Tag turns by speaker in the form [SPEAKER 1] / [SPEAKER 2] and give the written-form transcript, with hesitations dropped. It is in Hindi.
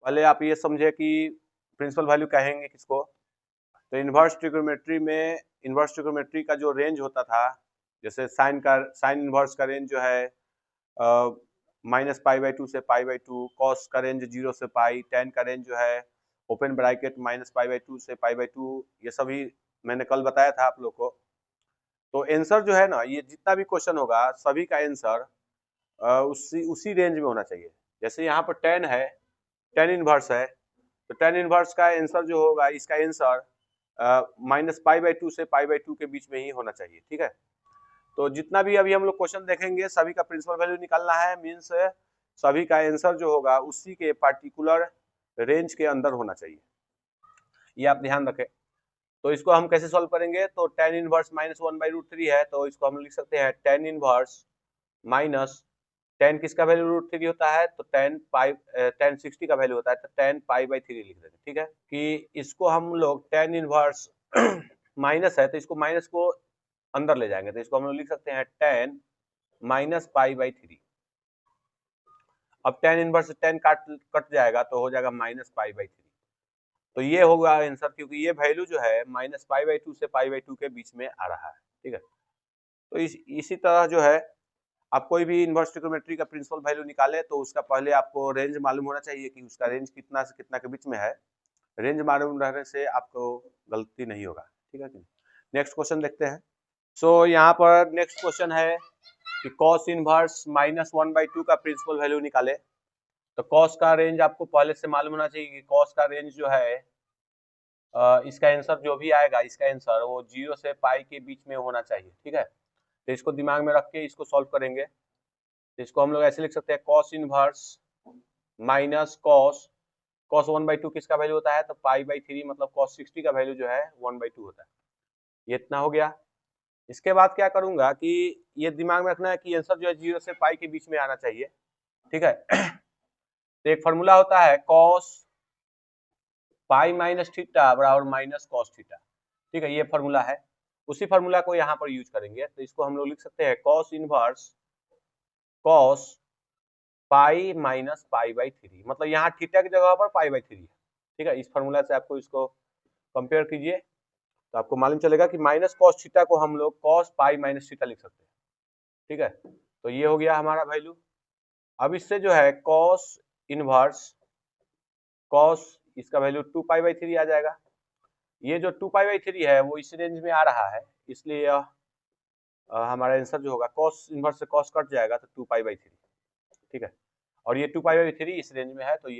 [SPEAKER 1] पहले आप ये समझे कि प्रिंसिपल वैल्यू कहेंगे किसको। तो इन्वर्स ट्रिग्नोमेट्री का जो रेंज होता था, जैसे साइन इन्वर्स का रेंज जो है -π/2 से π/2, कॉस का रेंज 0 से पाई, tan का रेंज जो है ओपन ब्रैकेट -π/2 से π/2, ये सभी मैंने कल बताया था आप लोग को। तो आंसर जो है ना, ये जितना भी क्वेश्चन होगा सभी का आंसर उसी रेंज में होना चाहिए। जैसे यहाँ पर tan है, tan इनवर्स है, तो tan इनवर्स का आंसर जो होगा, इसका आंसर -π/2 से π/2 के बीच में ही होना चाहिए। ठीक है, तो जितना भी अभी हम लोग क्वेश्चन देखेंगे सभी का प्रिंसिपल वैल्यू निकालना है, मीन्स सभी का आंसर जो होगा उसी के पार्टिकुलर रेंज के अंदर होना चाहिए, ये आप ध्यान रखें। तो इसको हम कैसे सॉल्व करेंगे, तो tan इनवर्स -1/√3 है, तो इसको हम लिख सकते हैं tan इनवर्स माइनस tan किसका वैल्यू √3 होता है, तो tan 60 का वैल्यू होता है, तो tan π/3 लिख देंगे। ठीक है, कि इसको हम लोग tan इनवर्स माइनस है तो इसको माइनस को अंदर ले जाएंगे, तो इसको हम लोग लिख सकते हैं tan -π/3। अब tan इनवर्स tan कट जाएगा तो हो जाएगा -π/3। तो ये होगा आंसर, क्योंकि ये वैल्यू जो है -π/2 से π/2 के बीच में आ रहा है। ठीक है, तो इसी तरह जो है आप कोई भी इन्वर्स ट्रिग्नोमेट्री का प्रिंसिपल वैल्यू निकाले तो उसका पहले आपको रेंज मालूम होना चाहिए कि उसका रेंज कितना से कितना के बीच में है। रेंज मालूम रहने से आपको गलती नहीं होगा। ठीक है, नेक्स्ट क्वेश्चन देखते हैं। सो यहाँ पर नेक्स्ट क्वेश्चन है कि cos इनवर्स -1/2 का प्रिंसिपल वैल्यू निकाले। तो cos का रेंज आपको पहले से मालूम होना चाहिए कि cos का रेंज जो है इसका आंसर जो भी आएगा, इसका आंसर वो 0 से पाई के बीच में होना चाहिए। ठीक है, तो इसको दिमाग में रख के इसको सॉल्व करेंगे। तो इसको हम लोग ऐसे लिख सकते हैं cos इनवर्स माइनस cos 1/2 किसका वैल्यू होता है, तो π/3, मतलब cos 60 का वैल्यू जो है 1/2 होता है। ये इतना हो गया। इसके बाद क्या करूंगा कि ये दिमाग में रखना है कि आंसर जो है 0 से पाई के बीच में आना चाहिए। ठीक है, तो एक फॉर्मूला होता है cos पाई माइनस थीटा बराबर माइनस कॉस थीटा। ठीक है, ये फॉर्मूला है, उसी फॉर्मूला को यहाँ पर यूज करेंगे। तो इसको हम लोग लिख सकते हैं cos inverse cos pi minus π/3, मतलब यहाँ थीटा की जगह पर π/3 है। ठीक है, इस फॉर्मूला से आपको इसको कंपेयर कीजिए तो आपको मालूम चलेगा कि माइनस कॉस थीटा को हम लोग cos पाई माइनस थीटा लिख सकते हैं। ठीक है, तो ये हो गया हमारा वैल्यू। अब इससे जो है cos इनवर्स cos इसका वैल्यू 2π/3 आ जाएगा। ये जो 2π/3 है वो इस रेंज में आ रहा है, इसलिए हमारा आंसर जो होगा cos इनवर्स से cos कट जाएगा तो 2π/3। ठीक है, और ये 2π/3 इस रेंज में है, तो ये